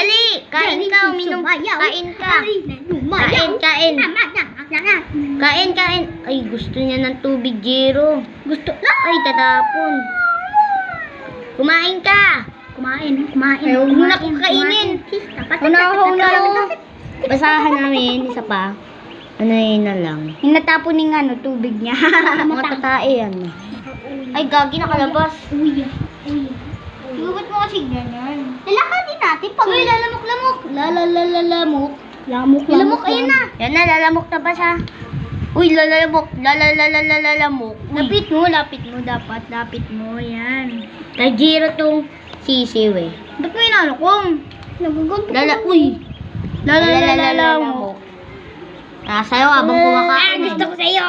Dali! Kain ka, uminom. Kain ka. Kain. Kain. Ay, gusto niya ng tubig, Jiro. Gusto. Ay, tatapon. Kumain ka. Kumain. Ayaw mo na kainin. Una. Basahan namin, isa pa. Ano yun na lang. Hinatapon ng ano, tubig niya. Mga tatae yan. Ay, gagi nakalabas. Uy. Hugot mo kasi ganyan. Lalakatin natin pag... Uy, lalamok-lamok. Lalamok. Lamok, ayun na. Yan na, lalamok na ba siya? Uy, lalamok. Lalamok. Lapit mo dapat. Lapit mo, yan. Kay Jiro tong sisiw eh. Ba't mo inalokong? Nagugunto. Uy. Lalamok. Sa'yo habang kumakain. Gusto ko sa'yo.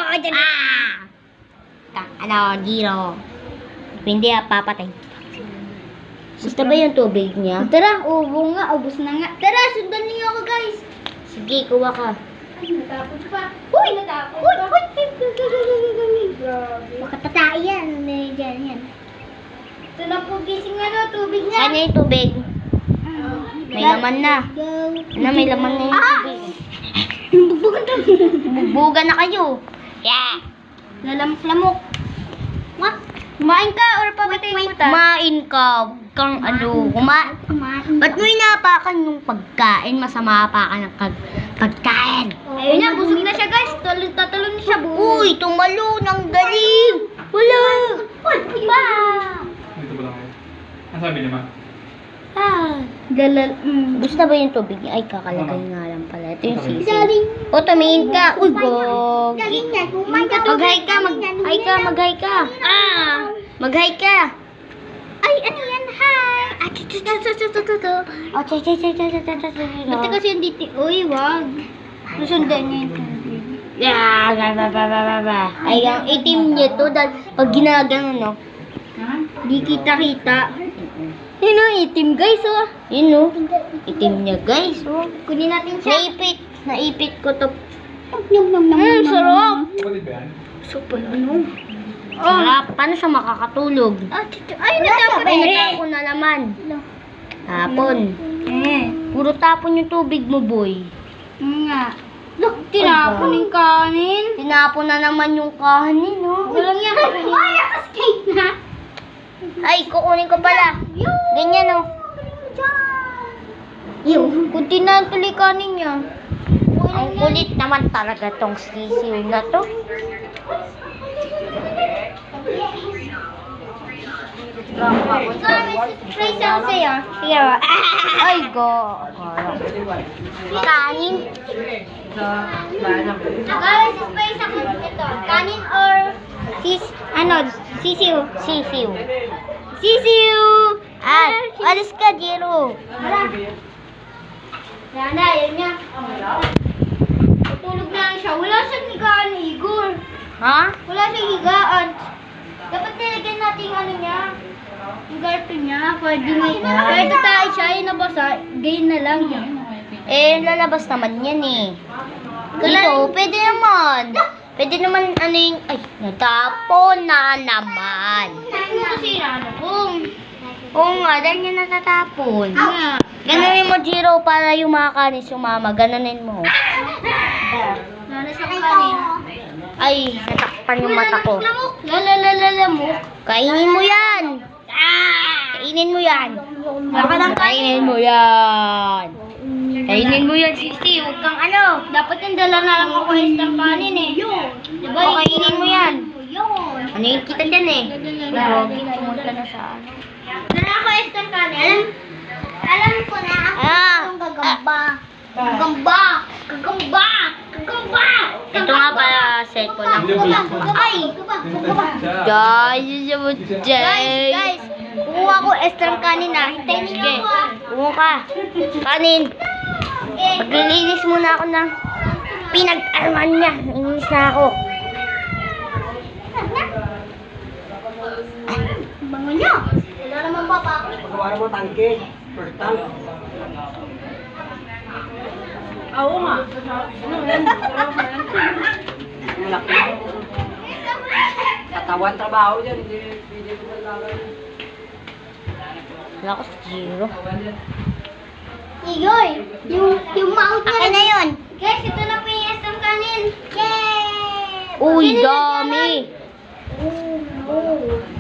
Ano, Jiro. Hindi papatay. Gusto ba yung tubig niya? Tara, ubos na nga. Tara, sundan niyo ako, guys. Sige, kuha ka. Ay, natapos pa. Uy! Makatatay yan. Yan. Ito na po gising tubig niya. Saan yung tubig? May laman na. May laman na yung tubig. Bugbugan na kayo. Yeah. Lalamok. What? Kumain ka or papatay mo ta? Kumain ka. Kang ano. Kumain. Ba't mo inapakan yung pagkain? Masama pa ka ng pagkain. Ayun na, busog na siya, guys. Tatalon na siya. Uy, tumalon. Ang galing. Wala. Uy, ba? Dito ba lang kayo? Ang sabi naman? Gusto na ba yung tubig niya? Ay, kakalagay nga lang pala. Ito yung sisi. O, tumingin ka. Uy, gogi. Mag-hi ka. Mag-hi ka. Mag-hi ka. Ay, ano yan? Hi! Ba't kasi yung diti? Uy, wag. Susundan niya yung tubig. Ay, ang itim niya to. Pag ginagano, no? Di kita-kita. Yun o, itim guys, oh. Yun, no? Itim niya, guys. Oh. Kunin natin siya. Naipit ko to. Sarap. Kapatid ba yan? Super, ano? Sarap. Paano siya makakatulog? Ay, natapon Ay, natapon na naman. Tapon. Puro tapon yung tubig mo, boy. Nga. Look, tinapon yung kanin. Tinapon na naman yung kanin, no? Walang yan. Ay, nakaskate na. Ay, kukunin ko pala. Ganyan, no? Kunti na ang tuloy kanin niya. Ang kulit naman talaga tong sisiw na to. Try sa'yo sa'yo. Sige ba? Ay, go. Kanin. Guys, spray sa ito. Kanin or sisiw? Sisiw. Sisiw! Alis ka, Jiro. Yan na, yun niya. Tutulog na lang siya. Wala siyang higaan, Igor. Ha? Wala siyang higaan. Dapat nilagyan natin yung ano niya. Yung garto niya. Kahit tayo siya, yung nabasa, gain na lang niya. Lalabas naman yan eh. Dito, pwede naman. Pwede naman, ano yung, ay, natapon na naman. Kasi kung Oo nga, dahil yan natatapon. nga. Ganonin mo, Jiro, para yung mga kanin sumama. Ganonin mo. Wala siyang kanin. Ay, natakpan yung mata ko. Lamok. Kainin mo yan. Kainin mo yan. Baka lang Kainin mo yan. Kainin mo yan, sisi. Huwag kang ano. Dapat yung dala na lang ako isang kanin eh. Diba? O, kainin mo yan. Yun. Ano yung kita dyan eh? Grabe, Pumunta na sa ano. Dala ako isang kanin. Alam ko na ako yung gagamba. Gagamba. Ito nga pala cellphone ng Ay! Guys, Kukuha ko extra kanin na. Hintayin niyo Sige, ako. kumuha ka. Kanin. Maglilinis muna ako ng pinag-arman niya. Nainis na ako. Bango niyo. Wala naman papa. Pagawa mo tangke. First tank. Oo nga. Malaki. Katawan trabaho dyan. Hindi ko malaman. Wala ko sa Jiro. Igor, yung mouth niya. Akin na yun. Guys, ito na po yung SM kanin. Yay! Uy, dami.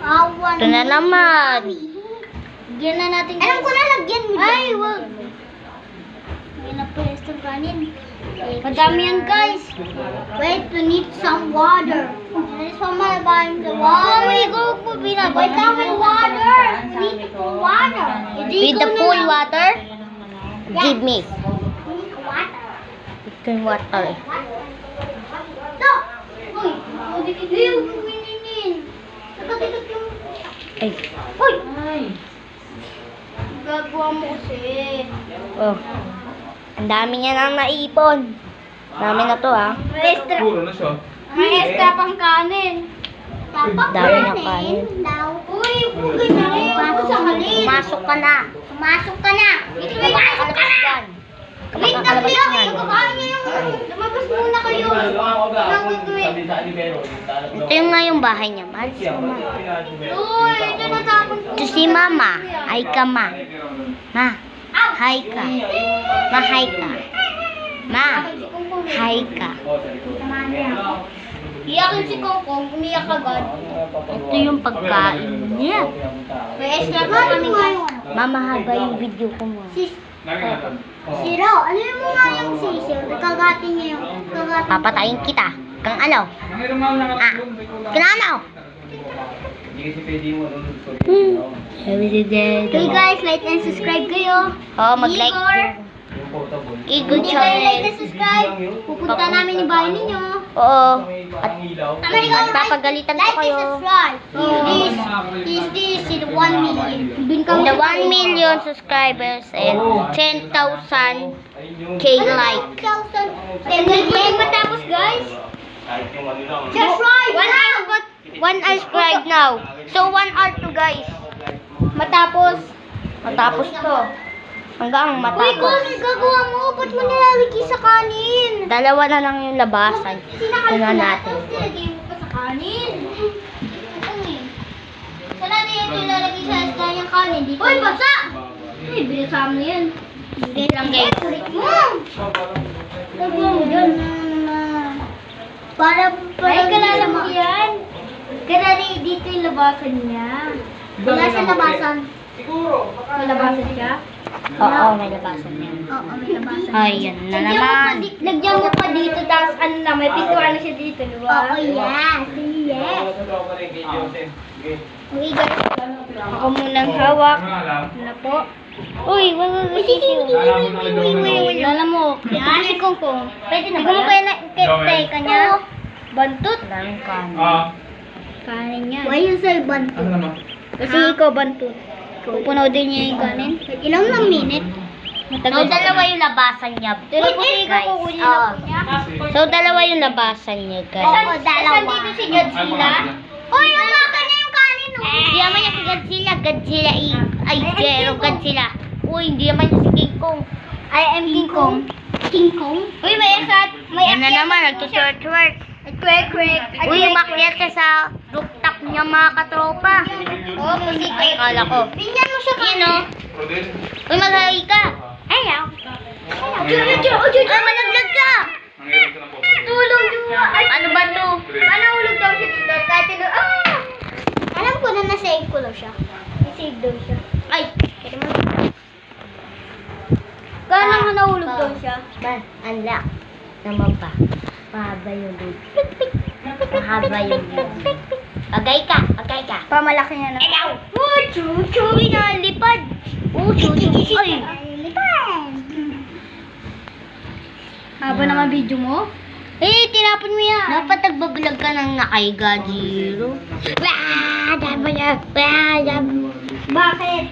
Awan. Ito na naman. Lagyan na natin. Alam ko na, lagyan mo dyan. Ay, wag. Lagyan na po yung SM kanin. Madami yan, guys. Wait, we need some water. This one malabahin the water. Oh, Igor, po binabay. Wait, tama yung water. We need water. With the pool water, give me. We need water. Ito yung water. Ito! Uy! Uy! Uy! Nakatikot yung... Ay. Uy! Gagawa mo kasi. Oh. Ang dami niya nang naipon. Dami na to, ha. May extra. Puro na siya. May extra pang kanin. Dami ng kanin. Uy! Uy! Pumasok sa kanin. Pumasok ka na. Pumasok ka na. Pumasok ka na. Wait na Makakalabas kayo. yan. Kakain niyo yung... Lumabas muna kayo. Anong gagawin? Ito yung nga yung bahay niya. Mahal si Mama. Uy! Ito natapon ko. Ito si Mama. Ay ka, Ma. Ma. Hi ka. Ma, hi ka. Ma. Hi ka. Iyakin si Kongkong. Umiyak agad. Ito yung pagkain niya. May extra pa kami. Mama, haba yung video ko mo. Lagi natin. Siro, ano yung mga yung sisiyo? Kagatin niya yung... Kagatin. Papatayin kita. Kang alaw. Nangiram nga lang Ah. Kang alaw. Every day. Hey guys, like and subscribe kayo. Oh, mag-like. Igor. Igor Hindi kayo like channel. and subscribe. Pupunta namin yung bahay ninyo. Oo. At Tama rin kayo, papagalitan ko like and kayo. subscribe. This is 1 million. The 1 million subscribers and 10,000 K like. 10,000 matapos guys. Just right. 1 hour subscribe now. So 1 hour to guys. Matapos. Matapos to. Hanggang Uy, matapos. kung gagawa mo, ba't mo nilalagay sa kanin? Dalawa na lang yung labasan. Tingnan natin. Nilagay mo pa sa kanin. Ano eh? Saan natin yung nilalagay sa isda yung kanin? Dito. Uy, basa! Uy, binasa mo yan. Hindi lang guys. Kulit mo! Gagawa mo dyan. Para ay, kalala mo yan. Kalala dito yung labasan niya. Wala sa labasan. May labasan siya? Oo, may labasan yan. Oo, may labasan. Ayan na naman. Lagyan mo pa dito, tapos ano na, may pintuan na siya dito, di ba? Oo, yes. Yes. Okay, guys. Ako munang hawak. Ano po? Uy, wag wag wag. Lala mo. Yan. Si Kongkong. Pwede na ba yan? Hindi mo pa kanya. Bantot. Daming kanin. Kanin yan. Why you say bantot? Ano naman? Kasi ikaw bantot. Pupunodin niya yung kanin. Ilang lang minute? So, dalawa yung labasan niya. Pero po ikaw kukunin na po niya. So, dalawa yung labasan niya, guys. Oo, dalawa. Saan dito si Godzilla? Uy, umakan na yung kanin. Hindi naman niya si Godzilla. Godzilla ay, pero Godzilla. Uy, hindi naman niya si King Kong. I am King Kong. King Kong? Uy, may akat. May Yan na naman, nagtushort-short. Quick. Uy, umakyat ka sa rooftop niya, mga katropa. Oh, kasi Ay, kala ko. Binyan mo siya Yan o. Rodel? Uy, maghahay ka. Ayaw. Ay, malaglag ka. Nangiram ka ng photo. Tulog niyo. Ano ba to? Nahulog daw siya dito. Kahit alam ko na na-save ko daw siya. Na-save daw siya. Ay, Kala nga nahulog daw siya. unlock. Naman pa. Mahaba yung video. Mahaba yung video. Agay ka. Pamalaki niya na. Ikaw! Oh, chuchu! Inalipad! Oh, chuchu! Ay! Lipan! Haba naman video mo? Eh, tinapon mo yan. Dapat nagbablog ka ng nakaiga, Jiro. Wah! Dapat niya! Bakit?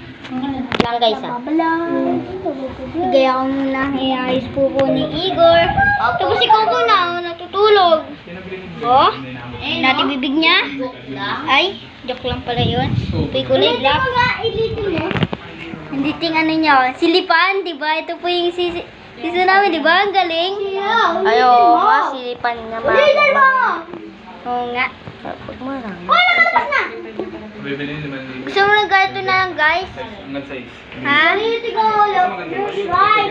Lang guys, ah. Bigay ako muna. Iayos po po ni Igor. Tapos si Coco na, natutulog. Oh? Natin bibig niya. Ay, joke lang pala yun. Pikulit lang. Hindi ting ano niya. Silipan, di ba? Ito po yung sisi namin, di ba? Ang galing. Ayo, silipan naman. Oo nga. Pag marami. Oh, nakalabas na! Bibili naman ni... Gusto mo ng ganito na lang, guys? Hanggang size. Ha? First try.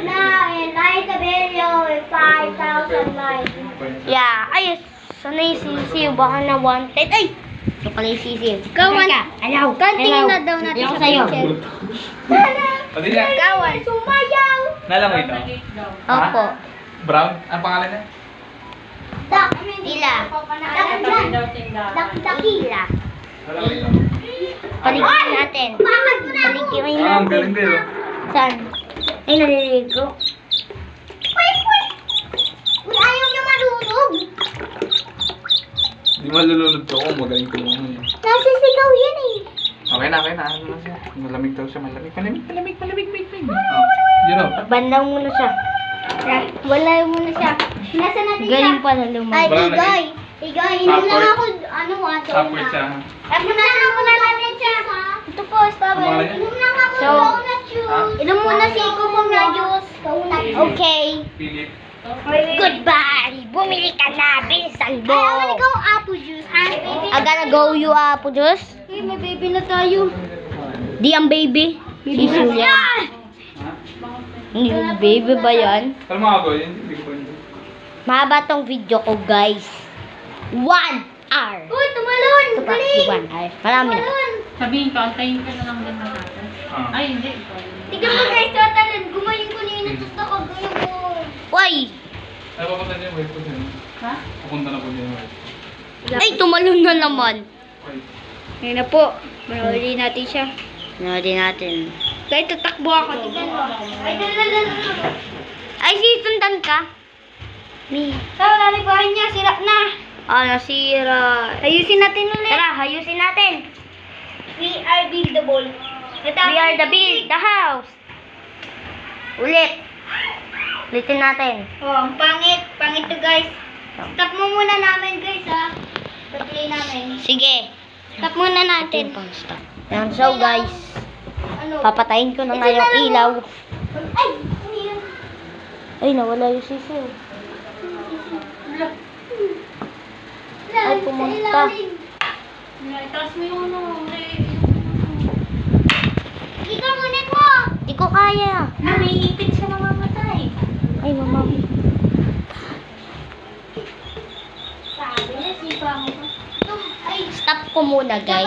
Yeah. Ay, sana yung sisiw. Baka na wanted. Ay! Ito pala yung sisiw. Kawan. Ayaw. Kantingin na daw natin Ayaw sa sa'yo. picture. Pati na. Kawan. Sumayaw. Nalang mo ito? Opo. Brown? Ang pangalan niya? Dak. Tila. Dakila. Nalang mo ito? Paligyan natin. Paligyan Ah, ang natin. galing din. Saan? Ay, naliligo. Uy, ayaw niya marunong. Di malulunod ko kung magaling ko naman yun. Nasisigaw yan eh. Okay na. Ano na siya? Malamig daw siya. Malamig. Yun o. Bandaw muna siya. Wala muna siya. Nasa natin siya? Galing pala Ay, lumago. Wala na Igay. Igay, inom lang Support. ako. Ano, ato Support siya. Ay, muna natin siya. Ito po, Ang strawberry. pangalan niya? Inom lang ako. So- Donut juice. Inom muna si Iko mong na juice. Okay. Philip. Goodbye. Bumili ka na. Bilisan mo. Ay, I wanna go apple juice. I gotta go you apple juice. Hey, may baby na tayo. Di ang baby. Sisiw yan. Ha? Hindi, baby ba yan? Alam mo ako, yun. Hindi ko pa yun. Mahaba tong video ko, guys. 1 hour. Uy, tumalon. Ito pa, Galing. 1 hour. Marami na. Tumalon. Sabihin ko, antayin ka na lang din natin. Ah. Ay, hindi. Ikaw. Tignan mo guys, tatalon. Gumaling ko nino. Tapos nakagaling ko. Uy! Ay, papunta niya yung wife ko siya. Ha? Pupunta na po niya yung wife. Ay, tumalon na naman. Okay. Ngayon na po. Mahuli natin siya. Nari natin. Guys, tatakbo ako. Tignan mo. Ay, dalalan. Ay, sisundan ka? Me. Tara, nalibahan niya. Sira na. Ah, nasira. Ayusin natin ulit. Tara, hayusin natin. We are buildable. We are the build, the house. Ulit. Ulitin natin. Oh, ang pangit. Pangit to guys. Stop mo muna namin guys ha. Play namin. Sige. Stop muna natin. Pang stop. Yan, so guys. Ano? Papatayin ko na nga yung ilaw. Ay! Ano yun? Ay, nawala yung sisiw. Ay, pumunta. Itaas mo yung ano. Ikaw ngunin mo! Di ko kaya. Naiipit siya mamamatay. Ay, mama. Sabi na, sipa mo. Ay, Stop ko muna, guys.